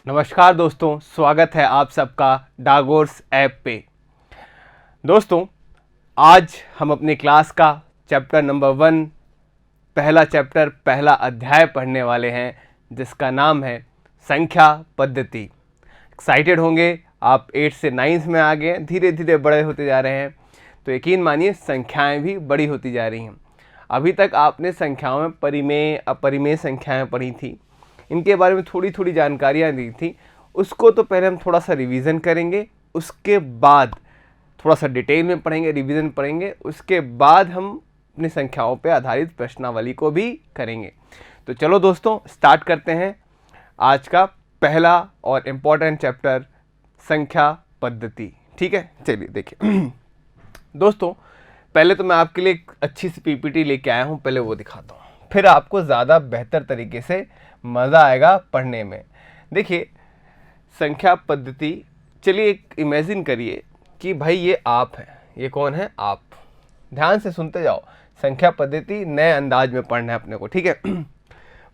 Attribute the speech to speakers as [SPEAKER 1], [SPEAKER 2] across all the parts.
[SPEAKER 1] नमस्कार दोस्तों, स्वागत है आप सबका डागोर्स ऐप पे। दोस्तों, आज हम अपनी क्लास का चैप्टर नंबर 1 पहला चैप्टर पहला अध्याय पढ़ने वाले हैं, जिसका नाम है संख्या पद्धति। एक्साइटेड होंगे आप? 8 से 9 में आ गए, धीरे धीरे बड़े होते जा रहे हैं, तो यकीन मानिए संख्याएं भी बड़ी होती जा रही हैं। अभी तक आपने संख्याओं में परिमेय अपरिमेय संख्याएं पढ़ी थी, इनके बारे में थोड़ी थोड़ी जानकारियाँ दी थी। उसको तो पहले हम थोड़ा सा रिवीजन करेंगे, उसके बाद थोड़ा सा डिटेल में पढ़ेंगे, रिवीजन पढ़ेंगे, उसके बाद हम अपनी संख्याओं पे आधारित प्रश्नावली को भी करेंगे। तो चलो दोस्तों, स्टार्ट करते हैं आज का पहला और इम्पोर्टेंट चैप्टर, संख्या पद्धति। ठीक है, चलिए देखिए। दोस्तों, पहले तो मैं आपके लिए एक अच्छी सी पीपीटी लेके आया हूँ, पहले वो दिखाता हूँ, फिर आपको ज़्यादा बेहतर तरीके से मज़ा आएगा पढ़ने में। देखिए, संख्या पद्धति, चलिए एक इमेजिन करिए कि भाई ये आप हैं। ये कौन है? आप। ध्यान से सुनते जाओ, संख्या पद्धति नए अंदाज में पढ़ना है अपने को, ठीक है।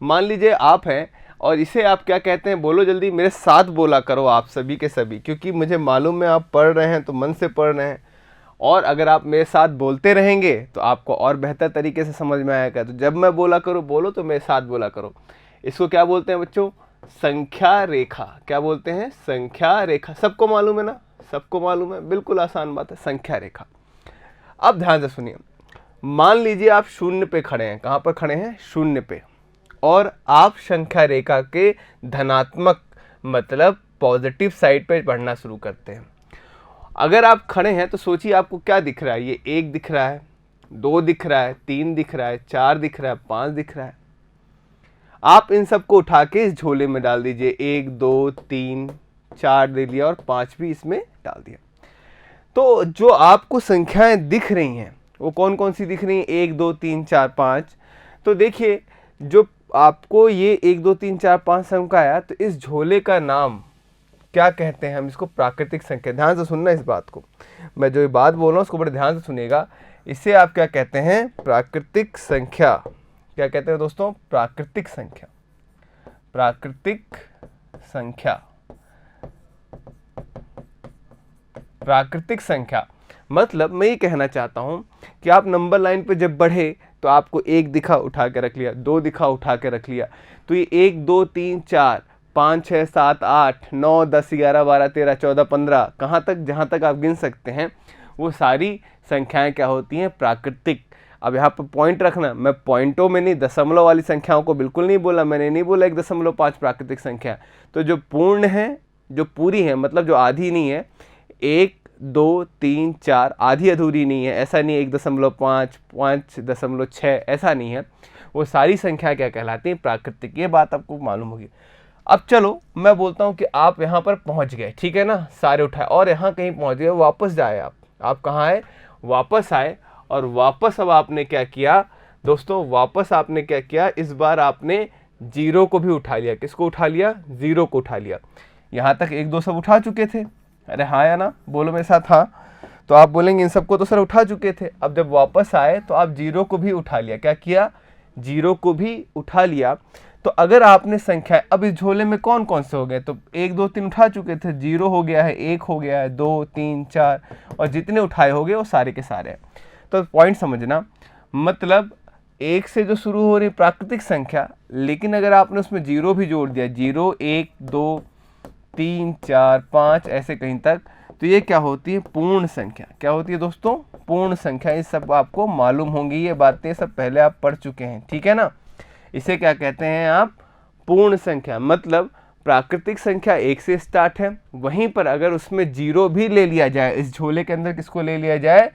[SPEAKER 1] मान लीजिए आप हैं और इसे आप क्या कहते हैं? बोलो जल्दी, मेरे साथ बोला करो आप सभी के सभी, क्योंकि मुझे मालूम है आप पढ़ रहे हैं तो मन से पढ़ रहे हैं, और अगर आप मेरे साथ बोलते रहेंगे तो आपको और बेहतर तरीके से समझ में आएगा। तो जब मैं बोला करूँ बोलो, तो मेरे साथ बोला करो। इसको क्या बोलते हैं बच्चों? संख्या रेखा। क्या बोलते हैं? संख्या रेखा। सबको मालूम है ना? सबको मालूम है, बिल्कुल आसान बात है, संख्या रेखा। अब ध्यान से सुनिए, मान लीजिए आप शून्य पे खड़े हैं। कहाँ पर खड़े हैं? शून्य पे। और आप संख्या रेखा के धनात्मक मतलब पॉजिटिव साइड पे बढ़ना शुरू करते हैं। अगर आप खड़े हैं तो सोचिए आपको क्या दिख रहा है? ये 1 दिख रहा है, 2 दिख रहा है, 3 दिख रहा है, 4 दिख रहा है, 5 दिख रहा है। आप इन सबको उठा के इस झोले में डाल दीजिए। 1 2 3 4 दे लिया और 5 भी इसमें डाल दिया। तो जो आपको संख्याएं दिख रही हैं वो कौन कौन सी दिख रही हैं? 1 2 3 4 5। तो देखिए, जो आपको ये 1 2 3 4 5 संख्या आया, तो इस झोले का नाम क्या कहते हैं? हम इसको प्राकृतिक संख्या। ध्यान से सुनना इस बात को, मैं जो ये बात बोल रहा हूँ उसको बड़े ध्यान से सुनिएगा। इसे आप क्या कहते हैं? प्राकृतिक संख्या। क्या कहते हैं दोस्तों? प्राकृतिक संख्या। प्राकृतिक संख्या। प्राकृतिक संख्या मतलब मैं ये कहना चाहता हूं कि आप नंबर लाइन पे जब बढ़े तो आपको 1 दिखा, उठा के रख लिया, 2 दिखा, उठा के रख लिया। तो ये 1 2 3 4 5 6 7 8 9 10 11 12 13 14 15, कहाँ तक? जहाँ तक आप गिन सकते हैं वो सारी संख्याएं क्या होती हैं? प्राकृतिक। अब यहाँ पर पॉइंट रखना, मैं पॉइंटों में नहीं, दशमलव वाली संख्याओं को बिल्कुल नहीं बोला। मैंने नहीं बोला 1.5 प्राकृतिक संख्या। तो जो पूर्ण है, जो पूरी है, मतलब जो आधी नहीं है, 1 2 3 4, आधी अधूरी नहीं है, ऐसा नहीं है 1.5 5.6, ऐसा नहीं है। वो सारी संख्या क्या कहलाती हैं? प्राकृतिक। ये बात आपको मालूम होगी। अब चलो मैं बोलता हूँ कि आप यहाँ पर पहुँच गए, ठीक है ना, सारे उठाए, और यहाँ कहीं पहुँच गए, वापस जाए आप कहाँ आए? वापस आए। और वापस अब आपने क्या किया दोस्तों? वापस आपने क्या किया? इस बार आपने 0 को भी उठा लिया। किसको उठा लिया? 0 को उठा लिया। यहाँ तक 1 2 सब उठा चुके थे। अरे हाँ या ना? बोलो मेरे साथ हाँ। तो आप बोलेंगे इन सबको तो सर उठा चुके थे। अब जब वापस आए तो आप 0 को भी उठा लिया। क्या किया? 0 को भी उठा लिया। तो अगर आपने संख्या, अब इस झोले में कौन कौन से हो गए? तो 1 2 3 उठा चुके थे, 0 हो गया है, 1 हो गया है, 2 3 4, और जितने उठाए हो गए वो सारे के सारे हैं। तो पॉइंट समझना, मतलब 1 से जो शुरू हो रही प्राकृतिक संख्या, लेकिन अगर आपने उसमें 0 भी जोड़ दिया, 0 1 2 3 4 5 ऐसे कहीं तक, तो ये क्या होती है? पूर्ण संख्या। क्या होती है दोस्तों? पूर्ण संख्या। ये सब आपको मालूम होंगी, ये बातें सब पहले आप पढ़ चुके हैं, ठीक है ना। इसे क्या कहते हैं आप? पूर्ण संख्या। मतलब प्राकृतिक संख्या 1 से स्टार्ट है, वहीं पर अगर उसमें 0 भी ले लिया जाए, इस झोले के अंदर किसको ले लिया जाए?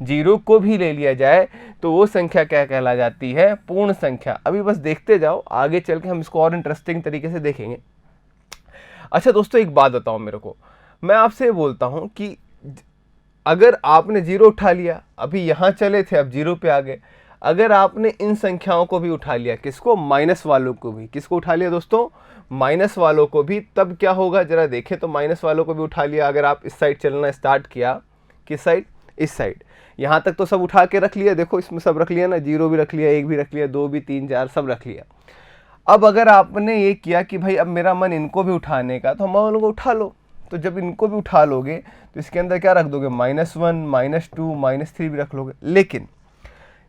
[SPEAKER 1] 0 को भी ले लिया जाए, तो वो संख्या क्या कहला जाती है? पूर्ण संख्या। अभी बस देखते जाओ, आगे चल के हम इसको और इंटरेस्टिंग तरीके से देखेंगे। अच्छा दोस्तों, एक बात बताओ मेरे को, मैं आपसे बोलता हूँ कि अगर आपने 0 उठा लिया, अभी यहाँ चले थे, अब 0 पे आ गए, अगर आपने इन संख्याओं को भी उठा लिया, किसको? माइनस वालों को भी। किसको उठा लिया दोस्तों? माइनस वालों को भी। तब क्या होगा जरा देखें तो, माइनस वालों को भी उठा लिया। अगर आप इस साइड चलना स्टार्ट किया, किस साइड? इस साइड। यहाँ तक तो सब उठा के रख लिया, देखो इसमें सब रख लिया ना, 0 भी रख लिया, 1 भी रख लिया, 2 भी, 3 4 सब रख लिया। अब अगर आपने ये किया कि भाई अब मेरा मन इनको भी उठाने का, तो हम लोग उठा लो। तो जब इनको भी उठा लोगे तो इसके अंदर क्या रख दोगे, -1, -2, -3 भी रख लोगे। लेकिन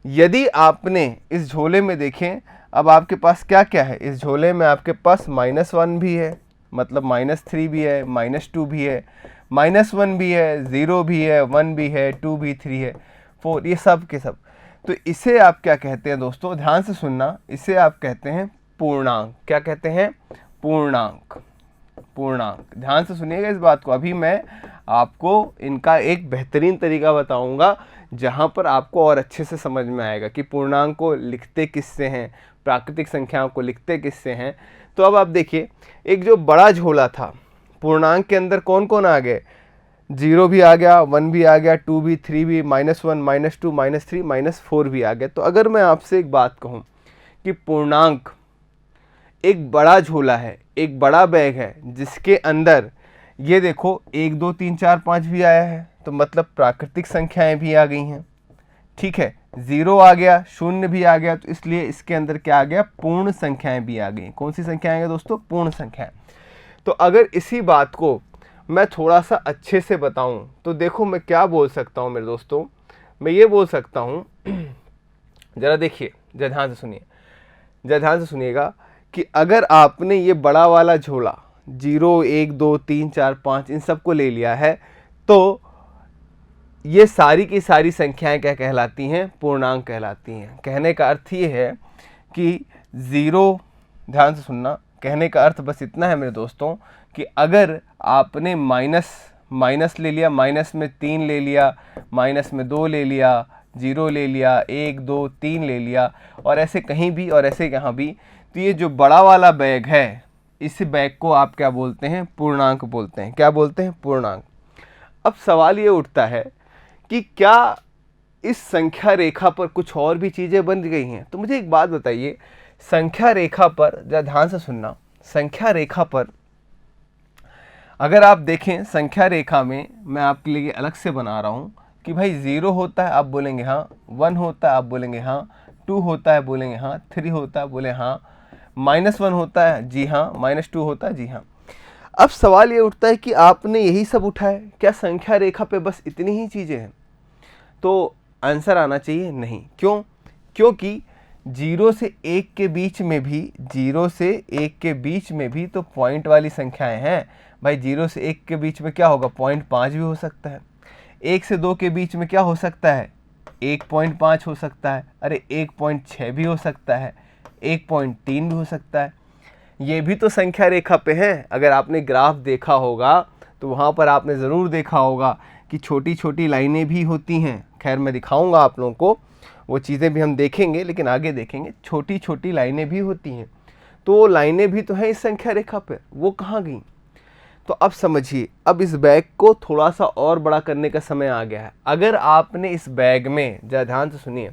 [SPEAKER 1] यदि आपने इस झोले में देखें, अब आपके पास क्या क्या है, इस झोले में आपके पास -1 भी है, मतलब -3 भी है, -2 भी है, -1 भी है, 0 भी है, 1 भी है, 2 भी, 3 है, 4, ये सब के सब। तो इसे आप क्या कहते हैं दोस्तों, ध्यान से सुनना, इसे आप कहते हैं पूर्णांक। क्या कहते हैं, पूर्णांक। पूर्णांक, ध्यान से सुनिएगा इस बात को। अभी मैं आपको इनका एक बेहतरीन तरीका बताऊंगा जहां पर आपको और अच्छे से समझ में आएगा कि पूर्णांक को लिखते किससे हैं, प्राकृतिक संख्याओं को लिखते किससे हैं। तो अब आप देखिए, एक जो बड़ा झोला था, पूर्णांक के अंदर कौन कौन आ गए, 0 भी आ गया, 1 भी आ गया, 2 भी, 3 भी, -1, -2, -3, -4 भी आ गया। तो अगर मैं आपसे एक बात कहूँ कि पूर्णांक एक बड़ा झोला है, एक बड़ा बैग है, जिसके अंदर ये देखो 1, 2, 3, 4, 5 भी आया है, तो मतलब प्राकृतिक संख्याएं भी आ गई हैं। ठीक है, 0 आ गया, 0 भी आ गया, तो इसलिए इसके अंदर क्या आ गया, पूर्ण संख्याएं भी आ गई। कौन सी संख्याएं हैं दोस्तों, पूर्ण संख्याएं। तो अगर इसी बात को मैं थोड़ा सा अच्छे से बताऊं तो देखो मैं क्या बोल सकता हूं मेरे दोस्तों, मैं ये बोल सकता हूं, जरा देखिए, जरा ध्यान से सुनिए, जरा ध्यान से सुनिएगा कि अगर आपने ये बड़ा वाला झोला 0, 1, 2, 3, 4, 5 इन सबको ले लिया है, तो ये सारी की सारी संख्याएं क्या कहलाती हैं, पूर्णांक कहलाती हैं। कहने का अर्थ ये है कि 0, ध्यान से सुनना, कहने का अर्थ बस इतना है मेरे दोस्तों कि अगर आपने माइनस ले लिया, माइनस में 3 ले लिया, माइनस में 2 ले लिया, 0 ले लिया, 1, 2, 3 ले लिया, और ऐसे कहीं भी और ऐसे यहाँ भी, तो ये जो बड़ा वाला बैग है, इस बैग को आप क्या बोलते हैं, पूर्णांक बोलते हैं। क्या बोलते हैं, पूर्णांक। अब सवाल ये उठता है कि क्या इस संख्या रेखा पर कुछ और भी चीज़ें बन गई हैं। तो मुझे एक बात बताइए, संख्या रेखा पर, जरा ध्यान से सुनना, संख्या रेखा पर अगर आप देखें, संख्या रेखा में मैं आपके लिए अलग से बना रहा हूँ कि भाई 0 होता है, आप बोलेंगे हाँ, 1 होता है, आप बोलेंगे हाँ, 2 होता है, बोलेंगे हाँ, 3 होता है, बोले हाँ, -1 होता है, जी हाँ, -2 होता है, जी हाँ। अब सवाल ये उठता है कि आपने यही सब उठाए, क्या संख्या रेखा पे बस इतनी ही चीज़ें हैं? तो आंसर आना चाहिए नहीं। क्यों? क्योंकि 0 से 1 के बीच में भी, 0 से 1 के बीच में भी तो पॉइंट वाली संख्याएं हैं भाई। 0 से 1 के बीच में क्या होगा, 0.5 भी हो सकता है। 1 से 2 के बीच में क्या हो सकता है, 1.5 हो सकता है, अरे 1.6 भी हो सकता है, 1.3 भी हो सकता है। ये भी तो संख्या रेखा पे है। अगर आपने ग्राफ देखा होगा तो वहाँ पर आपने ज़रूर देखा होगा कि छोटी छोटी लाइनें भी होती हैं। खैर मैं दिखाऊंगा आप लोगों को, वो चीज़ें भी हम देखेंगे, लेकिन आगे देखेंगे। छोटी छोटी लाइनें भी होती हैं, तो वो लाइनें भी तो हैं इस संख्या रेखा पर, वो कहाँ गई? तो अब समझिए, अब इस बैग को थोड़ा सा और बड़ा करने का समय आ गया है। अगर आपने इस बैग में, जरा ध्यान से सुनिए,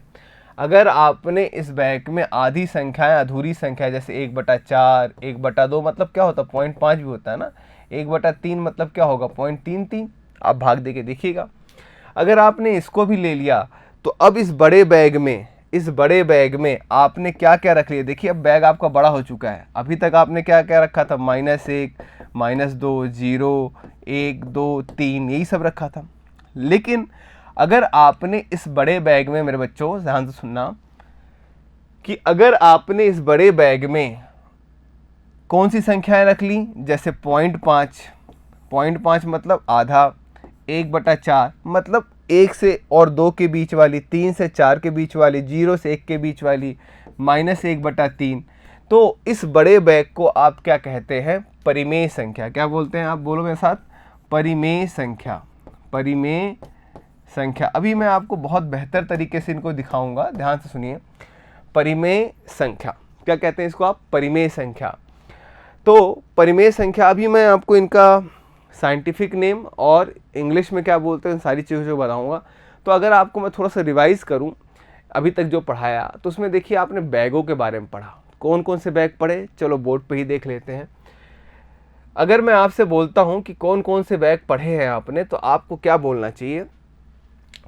[SPEAKER 1] अगर आपने इस बैग में आधी संख्याएं, अधूरी संख्या, जैसे 1/4, 1/2 मतलब क्या होता है, 0.5 भी होता है ना, 1/3 मतलब क्या होगा, 0.33। आप भाग दे के देखिएगा। अगर आपने इसको भी ले लिया तो अब इस बड़े बैग में, इस बड़े बैग में आपने क्या क्या रख लिया। देखिए अब बैग आपका बड़ा हो चुका है। अभी तक आपने क्या क्या रखा था, -1, -2, 0, 1, 2, 3, यही सब रखा था। लेकिन अगर आपने इस बड़े बैग में, मेरे बच्चों ध्यान से सुनना, कि अगर आपने इस बड़े बैग में कौन सी संख्याएं रख ली, जैसे 0.5 मतलब आधा, 1/4 मतलब 1 से और 2 के बीच वाली, 3 से 4 के बीच वाली, 0 से 1 के बीच वाली, -1/3, तो इस बड़े बैग को आप क्या कहते हैं, परिमेय संख्या। क्या बोलते हैं, आप बोलो मेरे साथ, परिमेय संख्या। परिमेय संख्या। अभी मैं आपको बहुत बेहतर तरीके से इनको दिखाऊंगा, ध्यान से सुनिए। परिमेय संख्या क्या कहते हैं इसको आप, परिमेय संख्या। तो परिमेय संख्या, अभी मैं आपको इनका साइंटिफिक नेम और इंग्लिश में क्या बोलते हैं, सारी चीज़ों बताऊंगा। तो अगर आपको मैं थोड़ा सा रिवाइज करूं अभी तक जो पढ़ाया, तो उसमें देखिए आपने बैगों के बारे में पढ़ा। कौन कौन से बैग पढ़े, चलो बोर्ड पे ही देख लेते हैं। अगर मैं आपसे बोलता हूं कि कौन कौन से बैग पढ़े हैं आपने, तो आपको क्या बोलना चाहिए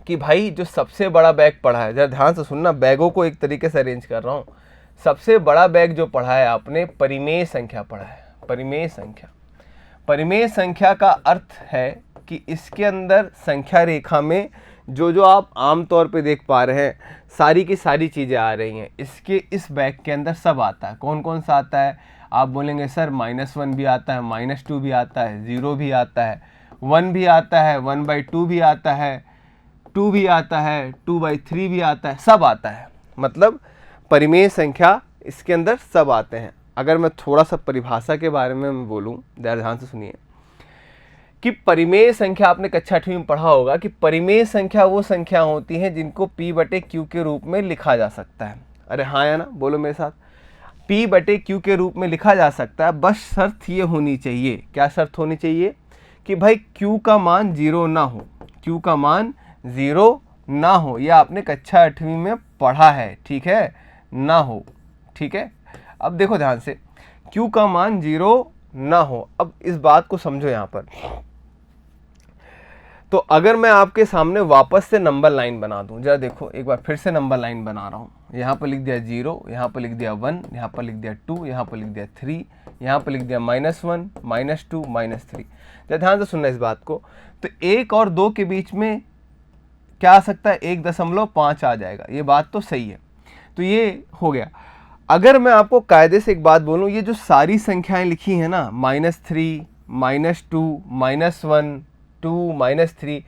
[SPEAKER 1] कि भाई जो सबसे बड़ा बैग पढ़ा है, जरा ध्यान से सुनना, बैगों को एक तरीके से अरेंज कर रहा हूँ। सबसे बड़ा बैग जो पढ़ा है आपने परिमेय संख्या पढ़ा है। परिमेय संख्या, परिमेय संख्या का अर्थ है कि इसके अंदर संख्या रेखा में जो जो आप आमतौर पे देख पा रहे हैं सारी की सारी चीज़ें आ रही हैं, इसके इस बैग के अंदर सब आता है। कौन कौन सा आता है? आप बोलेंगे सर -1 भी आता है, -2 भी आता है, 0 भी आता है, 1 भी आता है, 1/2 भी आता है, 2 भी आता है, 2/3 भी आता है, सब आता है। मतलब परिमेय संख्या इसके अंदर सब आते हैं। अगर मैं थोड़ा सा परिभाषा के बारे में बोलूँ, ध्यान से सुनिए कि परिमेय संख्या आपने कक्षा 8वीं में पढ़ा होगा कि परिमेय संख्या वो संख्या होती है जिनको P/Q के रूप में लिखा जा सकता है। अरे हाँ या ना, बोलो मेरे साथ। P/Q के रूप में लिखा जा सकता है, बस शर्त ये होनी चाहिए। क्या शर्त होनी चाहिए? कि भाई Q का मान 0 ना हो, Q का मान 0 ना हो। यह आपने कक्षा 8वीं में पढ़ा है, ठीक है, ना हो, ठीक है। अब देखो ध्यान से, Q का मान 0 ना हो। अब इस बात को समझो यहाँ पर। तो अगर मैं आपके सामने वापस से नंबर लाइन बना दूं, जरा देखो, एक बार फिर से नंबर लाइन बना रहा हूँ। यहाँ पर लिख दिया 0, यहाँ पर लिख दिया 1, यहाँ पर लिख दिया 2, यहाँ पर लिख दिया 3, यहाँ पर लिख दिया -1, -2, -3। जरा ध्यान से सुनना इस बात को। तो 1 और 2 के बीच में क्या आ सकता है? 1.5 आ जाएगा। ये बात तो सही है। तो ये हो गया। अगर मैं आपको कायदे से एक बात बोलूँ, ये जो सारी संख्याएं लिखी हैं ना, -3, -2, -1, 2, -3,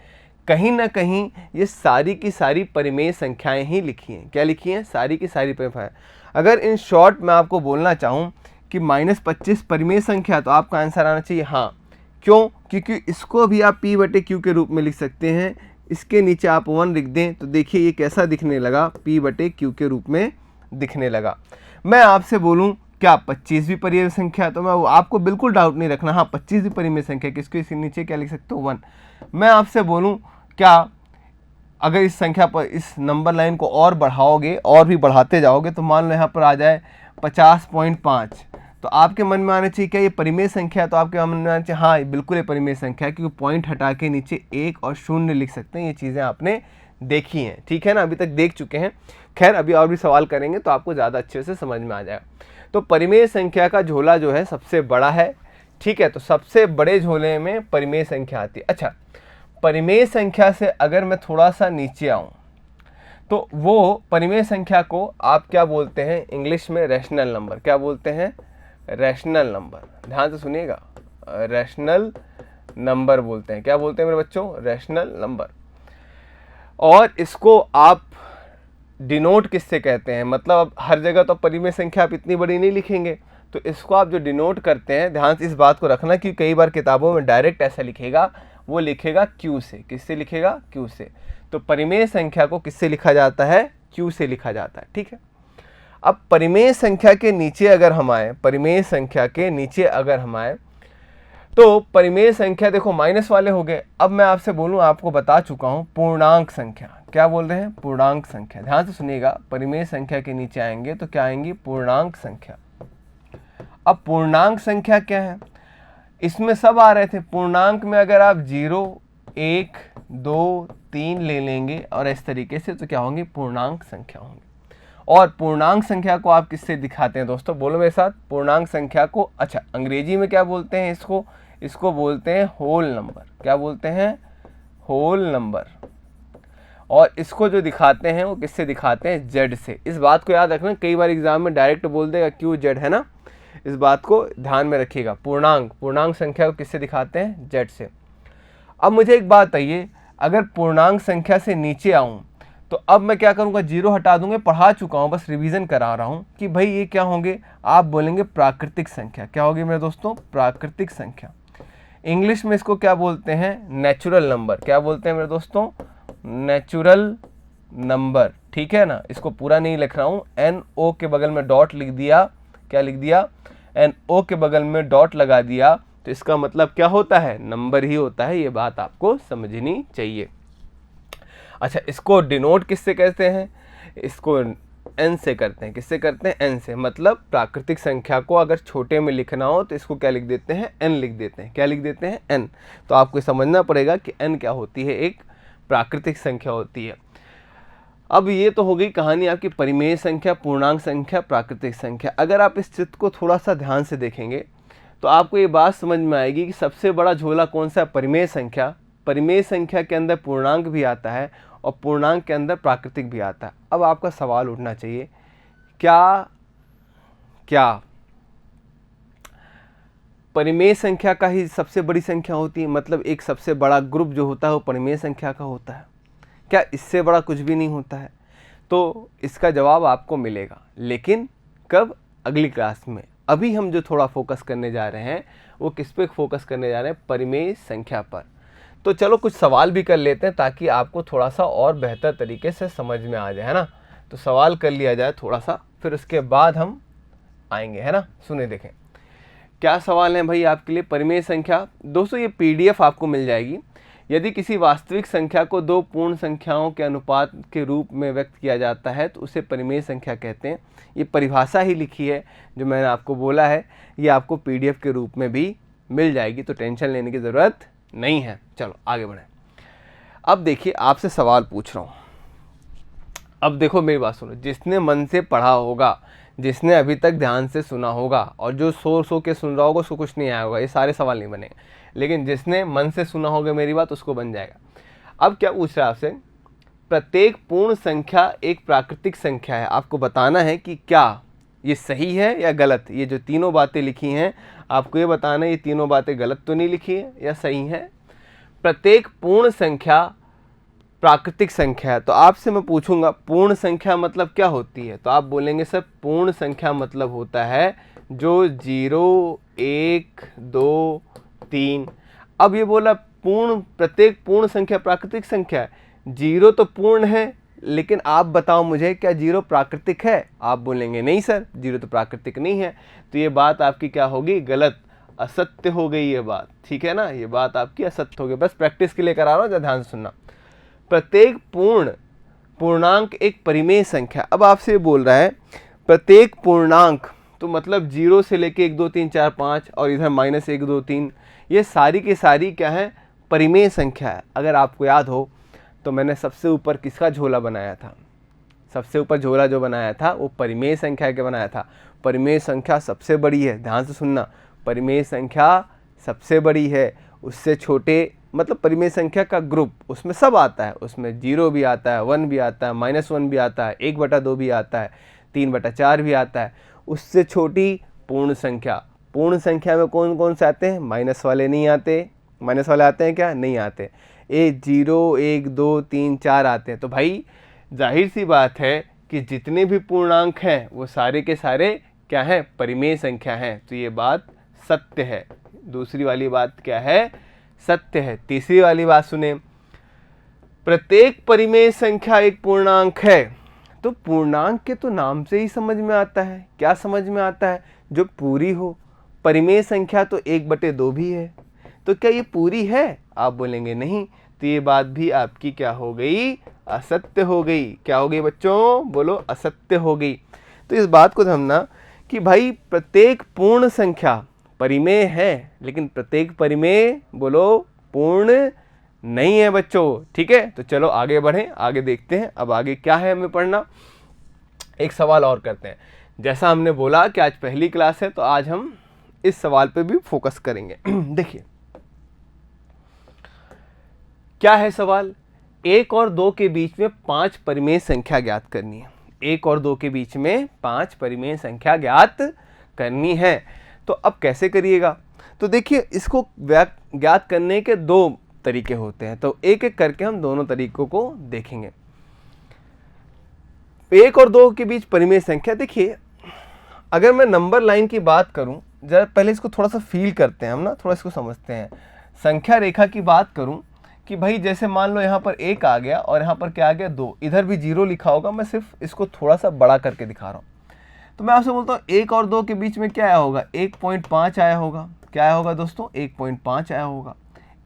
[SPEAKER 1] कहीं ना कहीं ये सारी की सारी परिमेय संख्याएं ही लिखी हैं। क्या लिखी हैं? सारी की सारी परिमेय। अगर इन शॉर्ट मैं आपको बोलना चाहूँ कि -25 परिमेय संख्या, तो आपका आंसर आना चाहिए हाँ। क्यों? क्योंकि इसको भी आप P/Q के रूप में लिख सकते हैं। इसके नीचे आप 1 लिख दें तो देखिए ये कैसा दिखने लगा, P/Q के रूप में दिखने लगा। मैं आपसे बोलूं क्या 25 भी परिमेय संख्या, तो मैं आपको बिल्कुल डाउट नहीं रखना, हाँ 25 भी परिमेय संख्या, किसको इसके नीचे क्या लिख सकते हो? 1। मैं आपसे बोलूं क्या अगर इस संख्या पर, इस नंबर लाइन को और बढ़ाओगे और भी बढ़ाते जाओगे, तो मान लो यहाँ पर आ जाए 50.5, तो आपके मन में आना चाहिए क्या ये परिमेय संख्या? तो आपके मन में आना चाहिए हाँ बिल्कुल ये परिमेय संख्या है, क्योंकि पॉइंट हटा के नीचे 1 और 0 लिख सकते हैं। ये चीज़ें आपने देखी हैं, ठीक है ना, अभी तक देख चुके हैं। खैर अभी और भी सवाल करेंगे तो आपको ज़्यादा अच्छे से समझ में आ जाएगा। तो परिमेय संख्या का झोला जो है सबसे बड़ा है, ठीक है। तो सबसे बड़े झोले में परिमेय संख्या आती है। अच्छा, परिमेय संख्या से अगर मैं थोड़ा सा नीचे आऊँ तो वो परिमेय संख्या को आप क्या बोलते हैं इंग्लिश में? Rational number. क्या बोलते हैं? Rational number. ध्यान से सुनिएगा, रैशनल नंबर बोलते हैं। क्या बोलते हैं मेरे बच्चों? Rational number. और इसको आप डिनोट किससे कहते हैं? मतलब हर जगह तो परिमेय संख्या आप इतनी बड़ी नहीं लिखेंगे, तो इसको आप जो डिनोट करते हैं, ध्यान से इस बात को रखना कि कई बार किताबों में डायरेक्ट ऐसा लिखेगा, वो लिखेगा Q से। किससे लिखेगा? Q से। तो परिमेय संख्या को किससे लिखा जाता है? Q से लिखा जाता है, ठीक है। अब परिमेय संख्या के नीचे अगर हम आए, परिमेय संख्या के नीचे अगर हम आए, तो परिमेय संख्या देखो माइनस वाले हो गए। अब मैं आपसे बोलूं, आपको बता चुका हूं, पूर्णांक संख्या। क्या बोल रहे हैं? पूर्णांक संख्या। ध्यान से सुनिएगा, परिमेय संख्या के नीचे आएंगे तो क्या आएंगी? पूर्णांक संख्या। अब पूर्णांक संख्या क्या है? इसमें सब आ रहे थे। पूर्णांक में अगर आप 0, 1, 2, 3 ले लेंगे और इस तरीके से, तो क्या होंगी? पूर्णांक संख्या होंगी। और पूर्णांक संख्या को आप किससे दिखाते हैं दोस्तों? बोलो मेरे साथ। पूर्णांक संख्या को, अच्छा अंग्रेजी में क्या बोलते हैं इसको? इसको बोलते हैं होल नंबर। क्या बोलते हैं? Whole number. और इसको जो दिखाते हैं वो किससे दिखाते हैं? जेड से। इस बात को याद रखना, कई बार एग्जाम में डायरेक्ट बोल देगा QZ, है ना, इस बात को ध्यान में रखिएगा। पूर्णांक संख्या को किससे दिखाते हैं? जेड से। अब मुझे एक बात बताइए, अगर पूर्णांक संख्या से नीचे आऊं तो अब मैं क्या करूंगा? 0 हटा दूंगा। पढ़ा चुका हूं, बस रिवीजन करा रहा हूं कि भाई ये क्या होंगे? आप बोलेंगे प्राकृतिक संख्या। क्या होगी मेरे दोस्तों? प्राकृतिक संख्या। इंग्लिश में इसको क्या बोलते हैं? Natural number. क्या बोलते हैं मेरे दोस्तों? नेचुरल नंबर, ठीक है ना। इसको पूरा नहीं लिख रहा हूं, NO के बगल में डॉट लिख दिया। क्या लिख दिया? NO के बगल में डॉट लगा दिया, तो इसका मतलब क्या होता है? नंबर ही होता है। ये बात आपको समझनी चाहिए। अच्छा, इसको डिनोट किससे कहते हैं? इसको N से करते हैं। किससे करते हैं? N से। मतलब प्राकृतिक संख्या को अगर छोटे में लिखना हो तो इसको क्या लिख देते हैं? N लिख देते हैं। क्या लिख देते हैं? N। तो आपको समझना पड़ेगा कि N क्या होती है? एक प्राकृतिक संख्या होती है। अब ये तो हो गई कहानी आपकी परिमेय संख्या, पूर्णांक संख्या, प्राकृतिक संख्या। अगर आप इस चित्र को थोड़ा सा ध्यान से देखेंगे तो आपको ये बात समझ में आएगी कि सबसे बड़ा झोला कौन सा है? परिमेय संख्या। परिमेय संख्या के अंदर पूर्णांक भी आता है और पूर्णांक के अंदर प्राकृतिक भी आता है। अब आपका सवाल उठना चाहिए, क्या परिमेय संख्या का ही सबसे बड़ी संख्या होती है? मतलब एक सबसे बड़ा ग्रुप जो होता है वो परिमेय संख्या का होता है क्या? इससे बड़ा कुछ भी नहीं होता है। तो इसका जवाब आपको मिलेगा, लेकिन कब? अगली क्लास में। अभी हम जो थोड़ा फोकस करने जा रहे हैं वो किस पे फोकस करने जा रहे हैं? परिमेय संख्या पर। तो चलो कुछ सवाल भी कर लेते हैं ताकि आपको थोड़ा सा और बेहतर तरीके से समझ में आ जाए, है ना। तो सवाल कर लिया जाए थोड़ा सा, फिर उसके बाद हम आएंगे, है ना। सुने देखें क्या सवाल है भाई आपके लिए। परिमेय संख्या, दोस्तों ये PDF आपको मिल जाएगी। यदि किसी वास्तविक संख्या को दो पूर्ण संख्याओं के अनुपात के रूप में व्यक्त किया जाता है तो उसे परिमेय संख्या कहते हैं। ये परिभाषा ही लिखी है जो मैंने आपको बोला है, ये आपको PDF के रूप में भी मिल जाएगी, तो टेंशन लेने की ज़रूरत नहीं है। चलो आगे बढ़ें। अब देखिए आपसे सवाल पूछ रहा हूँ। अब देखो मेरी बात सुनो, जिसने मन से पढ़ा होगा, जिसने अभी तक ध्यान से सुना होगा, और जो सो के सुन रहा होगा उसको कुछ नहीं आया होगा, ये सारे सवाल नहीं बनेंगे, लेकिन जिसने मन से सुना होगा मेरी बात उसको बन जाएगा। अब क्या पूछ रहा है आपसे? प्रत्येक पूर्ण संख्या एक प्राकृतिक संख्या है। आपको बताना है कि क्या ये सही है या गलत। ये जो तीनों बातें लिखी हैं आपको ये बताना है ये तीनों बातें गलत तो नहीं लिखी है या सही है। प्रत्येक पूर्ण संख्या प्राकृतिक संख्या है। तो आपसे मैं पूछूंगा पूर्ण संख्या मतलब क्या होती है? तो आप बोलेंगे सर पूर्ण संख्या मतलब होता है जो 0, 1, 2, 3। अब ये बोला पूर्ण, प्रत्येक पूर्ण संख्या प्राकृतिक संख्या है। 0 तो पूर्ण है, लेकिन आप बताओ मुझे क्या 0 प्राकृतिक है? आप बोलेंगे नहीं सर 0 तो प्राकृतिक नहीं है। तो ये बात आपकी क्या होगी? गलत, असत्य हो गई ये बात, ठीक है ना। ये बात आपकी असत्य हो गई। बस प्रैक्टिस के लिए करा रहा हूँ, ध्यान से सुनना। प्रत्येक पूर्णांक एक परिमेय संख्या। अब आपसे बोल रहा है प्रत्येक पूर्णांक, तो मतलब 0 से लेके 1, 2, 3, 4, 5 और इधर -1, 2, 3, ये सारी की सारी क्या है? परिमेय संख्या है। अगर आपको याद हो तो मैंने सबसे ऊपर किसका झोला बनाया था? सबसे ऊपर झोला जो बनाया था वो परिमेय संख्या के बनाया था। परिमेय संख्या सबसे बड़ी है, ध्यान से सुनना। परिमेय संख्या सबसे बड़ी है, उससे छोटे मतलब परिमेय संख्या का ग्रुप, उसमें सब आता है। उसमें 0 भी आता है, 1 भी आता है, -1 भी आता है, 1/2 भी आता है, 3/4 भी आता है। उससे छोटी पूर्ण संख्या। पूर्ण संख्या में कौन कौन से आते हैं? माइनस वाले नहीं आते। माइनस वाले आते हैं क्या? नहीं आते। 0, 1, 2, 3, 4 आते हैं। तो भाई जाहिर सी बात है कि जितने भी पूर्णांक हैं वो सारे के सारे क्या हैं? परिमेय संख्या हैं। तो ये बात सत्य है। दूसरी वाली बात क्या है? सत्य है। तीसरी वाली बात सुने, प्रत्येक परिमेय संख्या एक पूर्णांक है। तो पूर्णांक के तो नाम से ही समझ में आता है। क्या समझ में आता है? जो पूरी हो। परिमेय संख्या तो 1/2 भी है। तो क्या ये पूरी है? आप बोलेंगे नहीं। तो ये बात भी आपकी क्या हो गई? असत्य हो गई। क्या हो गई बच्चों? बोलो, असत्य हो गई। तो इस बात को समझना कि भाई प्रत्येक पूर्ण संख्या परिमेय है, लेकिन प्रत्येक परिमेय बोलो पूर्ण नहीं है बच्चों, ठीक है। तो चलो आगे बढ़ें, आगे देखते हैं अब आगे क्या है हमें पढ़ना। एक सवाल और करते हैं। जैसा हमने बोला कि आज पहली क्लास है तो आज हम इस सवाल पे भी फोकस करेंगे। देखिए क्या है सवाल? 1 और 2 के बीच में 5 परिमेय संख्या ज्ञात करनी है। 1 और 2 के बीच में 5 परिमेय संख्या ज्ञात करनी है। तो अब कैसे करिएगा? तो देखिए इसको ज्ञात करने के 2 तरीके होते हैं, तो एक एक करके हम दोनों तरीकों को देखेंगे। 1 और 2 के बीच परिमेय संख्या, देखिए अगर मैं नंबर लाइन की बात करूं, जरा पहले इसको थोड़ा सा फील करते हैं हम ना, थोड़ा इसको समझते हैं। संख्या रेखा की बात करूं कि भाई जैसे मान लो यहाँ पर 1 आ गया और यहाँ पर क्या आ गया 2, इधर भी 0 लिखा होगा। मैं सिर्फ इसको थोड़ा सा बड़ा करके दिखा रहा हूँ। तो मैं आपसे बोलता हूँ 1 और 2 के बीच में क्या आया होगा? 1.5 आया होगा। क्या आया होगा दोस्तों? 1.5 आया होगा।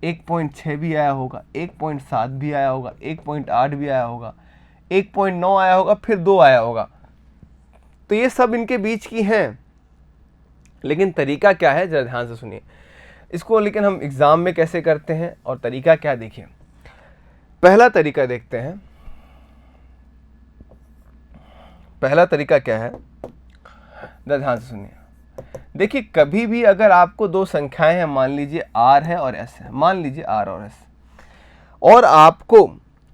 [SPEAKER 1] 1.6 भी आया होगा, 1.7 भी आया होगा, 1.8 भी आया होगा, 1.9 आया होगा, फिर 2 आया होगा। तो ये सब इनके बीच की हैं, लेकिन तरीका क्या है जरा ध्यान से सुनिए इसको। लेकिन हम एग्जाम में कैसे करते हैं और तरीका क्या, देखिए पहला तरीका देखते हैं। पहला तरीका क्या है, ध्यान से सुनिए। देखिए कभी भी अगर आपको दो संख्याएं हैं, मान लीजिए r है और s है, मान लीजिए r और s, और आपको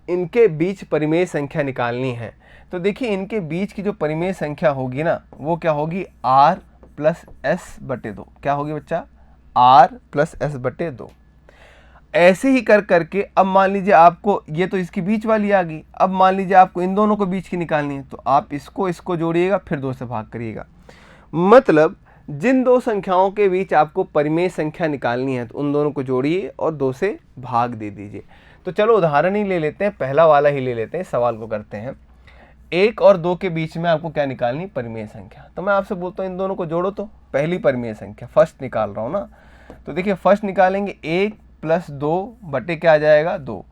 [SPEAKER 1] इनके बीच परिमेय संख्या निकालनी है, तो देखिए इनके बीच की जो परिमेय संख्या होगी ना, वो क्या होगी, r प्लस एस बटे 2। क्या होगी बच्चा, r प्लस एस बटे 2। ऐसे ही कर करके अब मान लीजिए आपको, ये तो इसकी बीच वाली आ गई, अब मान लीजिए आपको इन दोनों को बीच की निकालनी है, तो आप इसको जोड़िएगा, फिर 2 से भाग करिएगा। मतलब जिन दो संख्याओं के बीच आपको परिमेय संख्या निकालनी है, तो उन दोनों को जोड़िए और 2 से भाग दे दीजिए। तो चलो उदाहरण ही ले लेते हैं, पहला वाला ही ले लेते हैं, सवाल को करते हैं। 1 और 2 के बीच में आपको क्या निकालनी, परिमेय संख्या। तो मैं आपसे बोलता हूँ इन दोनों को जोड़ो, तो पहली परिमेय संख्या फर्स्ट निकाल रहा हूँ ना, तो देखिए फर्स्ट निकालेंगे 1 प्लस 2 बटे क्या आ जाएगा, 2।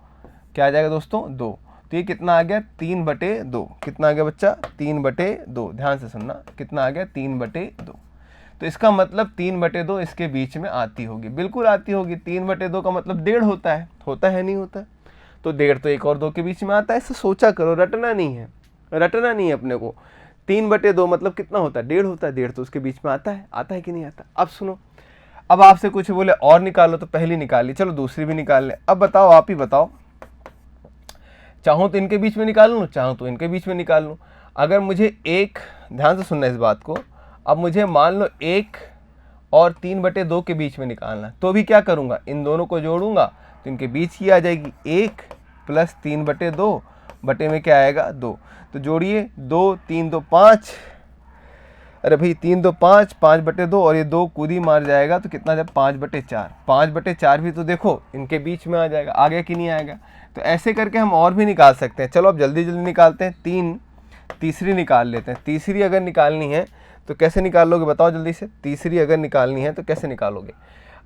[SPEAKER 1] क्या आ जाएगा दोस्तों, 2। तो ये कितना आ गया, 3 बटे 2। कितना आ गया बच्चा, 3 बटे 2। ध्यान से सुनना, कितना आ गया, 3 बटे 2। तो इसका मतलब 3 बटे 2 इसके बीच में आती होगी, बिल्कुल आती होगी। 3 बटे 2 का मतलब 1.5 होता है नहीं होता है? तो 1.5 तो 1 और 2 के बीच में आता है। ऐसे सोचा करो, रटना नहीं है अपने को। 3 बटे 2 मतलब कितना होता है, 1.5 होता है। 1.5 तो उसके बीच में आता है कि नहीं आता। अब सुनो, अब आपसे कुछ बोले और निकालो, तो पहली निकाल ली, चलो दूसरी भी निकाल ले। अब बताओ, आप ही बताओ, चाहूँ तो इनके बीच में निकाल लूँ, चाहूँ तो इनके बीच में निकाल लूँ। अगर मुझे एक, ध्यान से सुनना इस बात को, अब मुझे मान लो 1 और 3 बटे 2 के बीच में निकालना, तो भी क्या करूँगा, इन दोनों को जोड़ूंगा, तो इनके बीच की आ जाएगी 1 प्लस 3 बटे 2 बटे में क्या आएगा, 2। तो जोड़िए, 2 3 2 5, अरे भाई 3 2 5, 5 बटे 2, और ये 2 कूदी मार जाएगा, तो कितना जब 5 बटे 4। 5 बटे 4 भी तो देखो इनके बीच में आ जाएगा, आ गया कि नहीं आएगा। तो ऐसे करके हम और भी निकाल सकते हैं। चलो अब जल्दी जल्दी निकालते हैं। तीसरी निकाल लेते हैं। तीसरी अगर निकालनी है तो कैसे निकाल लोगे, बताओ जल्दी से। तीसरी अगर निकालनी है तो कैसे निकालोगे।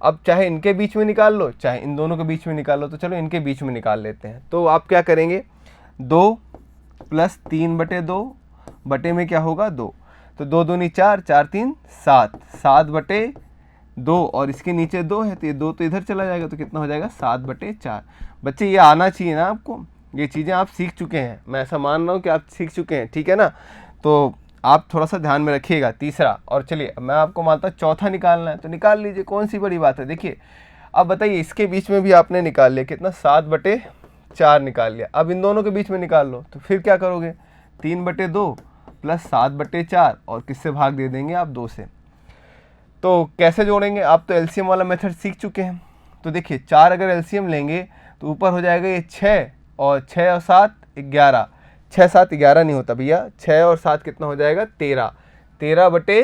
[SPEAKER 1] अब चाहे इनके बीच में निकाल लो, चाहे इन दोनों के बीच में निकाल लो, तो चलो इनके बीच में निकाल लेते हैं। तो आप क्या करेंगे, 2 प्लस 3 बटे 2 बटे में क्या होगा, 2। तो 2 दूनी 4, 4 3 7, 7 बटे 2, और इसके नीचे 2 है, तो ये 2 तो इधर चला जाएगा, तो कितना हो जाएगा, 7 बटे 4। बच्चे ये आना चाहिए ना आपको, ये चीज़ें आप सीख चुके हैं, मैं ऐसा मान रहा हूँ कि आप सीख चुके हैं, ठीक है ना। तो आप थोड़ा सा ध्यान में रखिएगा तीसरा। और चलिए मैं आपको मानता हूँ चौथा निकालना है, तो निकाल लीजिए, कौन सी बड़ी बात है। देखिए अब बताइए, इसके बीच में भी आपने निकाल लिया, कितना, 7 बटे 4 निकाल लिया। अब इन दोनों के बीच में निकाल लो, तो फिर क्या करोगे, 3 बटे 2 प्लस 7 बटे 4, और किससे भाग दे देंगे आप, 2 से। तो कैसे जोड़ेंगे, आप तो एलसीएम वाला मेथड सीख चुके हैं। तो देखिए 4 अगर एलसीएम लेंगे तो ऊपर हो जाएगा ये 6, और 6 और 7 11, 6 7 11 नहीं होता भैया, 6 और 7 कितना हो जाएगा, 13। 13 बटे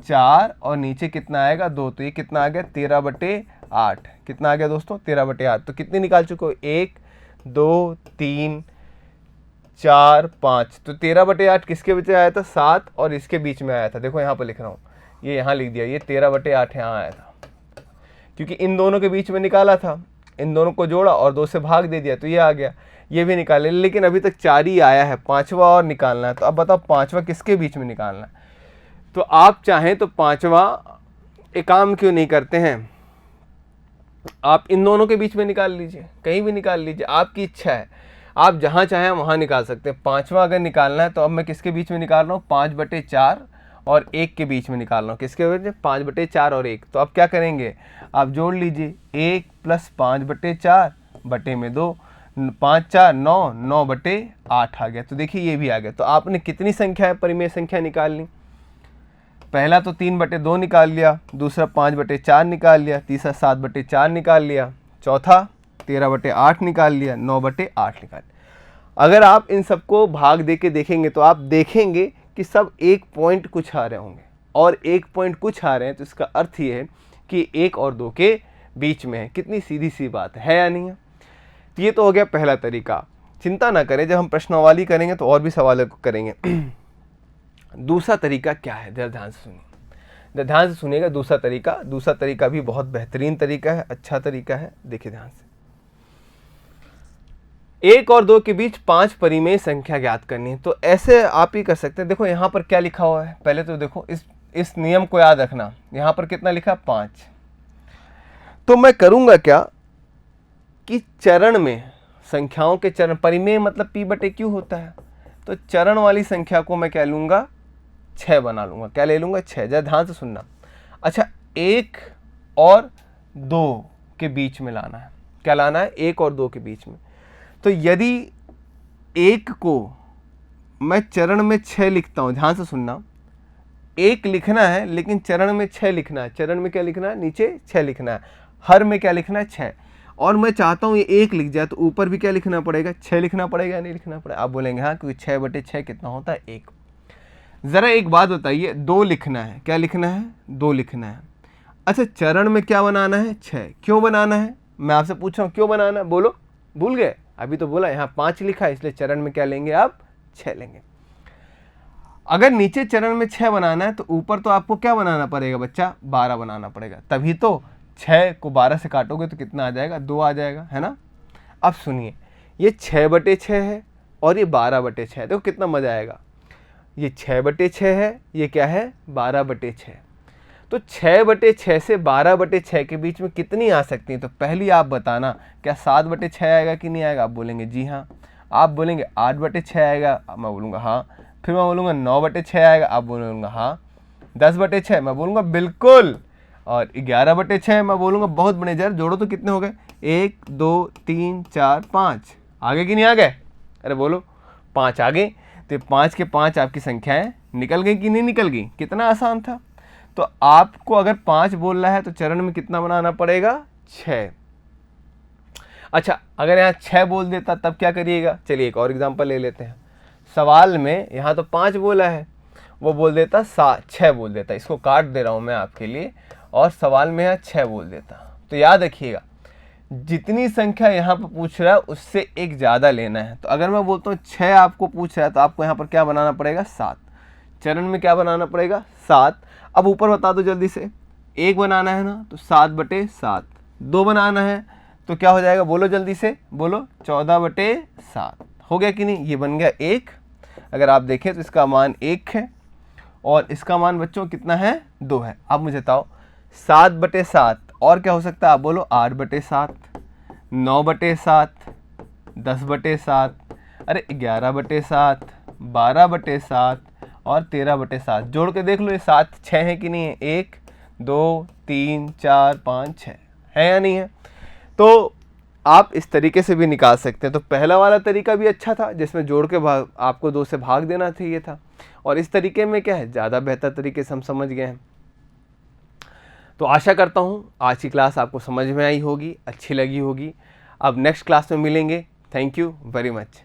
[SPEAKER 1] 4, और नीचे कितना आएगा, 2। तो ये कितना आ गया, 13 बटे 8। कितना आ गया दोस्तों, 13 बटे 8। तो कितने निकाल चुके हो, 1 2 3 4 5। तो 13 बटे 8 किसके बीच में आया था, 7, और इसके बीच में आया था। देखो यहाँ पर लिख रहा हूँ, ये यहाँ लिख दिया, ये 13 बटे 8 यहाँ आया था, क्योंकि इन दोनों के बीच में निकाला था, इन दोनों को जोड़ा और 2 से भाग दे दिया, तो ये आ गया। ये भी निकाले, लेकिन अभी तक 4 ही आया है, 5वां और निकालना है। तो अब बताओ 5वां किसके बीच में निकालना है। तो आप चाहें तो 5वां एक काम क्यों नहीं करते हैं, आप इन दोनों के बीच में निकाल लीजिए, कहीं भी निकाल लीजिए, आपकी इच्छा है, आप जहाँ चाहें वहाँ निकाल सकते हैं। 5वां अगर निकालना है तो अब मैं किसके बीच में निकाल रहा हूँ, 5 बटे 4 और 1 के बीच में निकाल रहा हूँ। किसके बीच में, 5 बटे 4 और 1। तो अब क्या करेंगे, आप जोड़ लीजिए, 1 प्लस 5 बटे 4 बटे में 2, 5 4 9, 9 बटे 8 आ गया। तो देखिए ये भी आ गया। तो आपने कितनी संख्या है, परिमेय संख्या निकाल ली। पहला तो 3 बटे 2 निकाल लिया, दूसरा 5 बटे 4 निकाल लिया, तीसरा 7 बटे 4 निकाल लिया, चौथा 13 बटे 8 निकाल लिया, 9 बटे 8 निकाल लिया। अगर आप इन सबको भाग दे के देखेंगे तो आप देखेंगे कि सब 1 पॉइंट कुछ आ रहे होंगे, और 1 पॉइंट कुछ आ रहे हैं, तो इसका अर्थ ये है कि 1 और 2 के बीच में है। कितनी सीधी सी बात है या नहीं है। तो ये तो हो गया पहला तरीका। चिंता ना करें, जब हम प्रश्नावली करेंगे तो और भी सवाल करेंगे। दूसरा तरीका क्या है, जरा ध्यान से सुनिए, ध्यान से सुनिएगा। दूसरा तरीका भी बहुत बेहतरीन तरीका है, अच्छा तरीका है। देखिए ध्यान से, 1 और 2 के बीच 5 परिमेय संख्या ज्ञात करनी है। तो ऐसे आप ही कर सकते हैं। देखो यहाँ पर क्या लिखा हुआ है, पहले तो देखो इस नियम को याद रखना। यहाँ पर कितना लिखा, 5। तो मैं करूँगा क्या कि चरण में, संख्याओं के चरण, परिमेय मतलब P बटे Q होता है, तो चरण वाली संख्या को मैं क्या लूँगा, 6 बना लूँगा। क्या ले लूँगा, 6। जरा ध्यान से सुनना। अच्छा, 1 और 2 के बीच में लाना है। क्या लाना है, 1 और 2 के बीच में। तो यदि 1 को मैं चरण में 6 लिखता हूँ, ध्यान से सुनना, 1 लिखना है लेकिन चरण में 6 लिखना है। चरण में क्या लिखना है, नीचे 6 लिखना है, हर में क्या लिखना है, 6। और मैं चाहता हूँ ये 1 लिख जाए, तो ऊपर भी क्या लिखना पड़ेगा, 6 लिखना पड़ेगा या नहीं लिखना पड़ेगा। आप बोलेंगे हाँ, क्योंकि 6/6 कितना होता है, 1। ज़रा एक बात बताइए, 2 लिखना है, क्या लिखना है, 2 लिखना है। अच्छा, चरण में क्या बनाना है, 6। क्यों बनाना है, मैं आपसे पूछ रहा हूँ, क्यों बनाना है, बोलो, भूल गए, अभी तो बोला यहाँ 5 लिखा है, इसलिए चरण में क्या लेंगे आप, 6 लेंगे। अगर नीचे चरण में 6 बनाना है तो ऊपर तो आपको क्या बनाना पड़ेगा बच्चा, 12 बनाना पड़ेगा। तभी तो 6 को 12 से काटोगे तो कितना आ जाएगा, 2 आ जाएगा, है ना। अब सुनिए, ये 6/6 है और ये 12/6 है। देखो कितना मजा आएगा। ये 6/6 है, ये क्या है, 12/6। तो 6/6 से 12/6 के बीच में कितनी आ सकती हैं, तो पहली आप बताना, क्या 7/6 आएगा कि नहीं आएगा। आप बोलेंगे जी हाँ। आप बोलेंगे 8/6 आएगा, मैं बोलूँगा हाँ। फिर मैं बोलूँगा 9/6 आएगा, आप बोलूँगा हाँ। 10/6 मैं बोलूँगा बिल्कुल। और 11/6 मैं बोलूँगा बहुत बड़े। जर जोड़ो तो कितने हो गए, 1 2 3 4 5। आगे कि नहीं आ गए, अरे बोलो, 5 आ गए। तो 5 के 5 आपकी संख्याएं निकल गई कि नहीं निकल गई। कितना आसान था। तो आपको अगर 5 बोल रहा है तो चरण में कितना बनाना पड़ेगा, 6। अच्छा, अगर यहाँ 6 बोल देता तब क्या करिएगा, चलिए एक और एग्जांपल ले लेते हैं। सवाल में यहाँ तो 5 बोला है, वो बोल देता 6 बोल देता। इसको काट दे रहा हूँ मैं आपके लिए, और सवाल में यहाँ 6 बोल देता। तो याद रखिएगा, जितनी संख्या यहाँ पर पूछ रहा है उससे एक ज़्यादा लेना है। तो अगर मैं बोलता हूँ 6 आपको पूछ रहा है तो आपको यहाँ पर क्या बनाना पड़ेगा, 7। चरण में क्या बनाना पड़ेगा, 7। अब ऊपर बता दो जल्दी से, 1 बनाना है ना, तो 7/7। 2 बनाना है तो क्या हो जाएगा, बोलो जल्दी से, बोलो, 14/7। हो गया कि नहीं, ये बन गया 1। अगर आप देखें तो इसका मान 1 है और इसका मान बच्चों कितना है, 2 है। अब मुझे बताओ 7/7 और क्या हो सकता है, आप बोलो 8/7, 9/7, 10/7, अरे 11/7, 12/7 और 13/7। जोड़ के देख लो, ये 7 6 है कि नहीं है, 1 2 3 4 5 6 है या नहीं है। तो आप इस तरीके से भी निकाल सकते हैं। तो पहला वाला तरीका भी अच्छा था, जिसमें जोड़ के आपको 2 से भाग देना चाहिए था, और इस तरीके में क्या है, ज़्यादा बेहतर तरीके से हम समझ गए हैं। तो आशा करता हूँ आज की क्लास आपको समझ में आई होगी, अच्छी लगी होगी। अब नेक्स्ट क्लास में मिलेंगे। Thank you very much.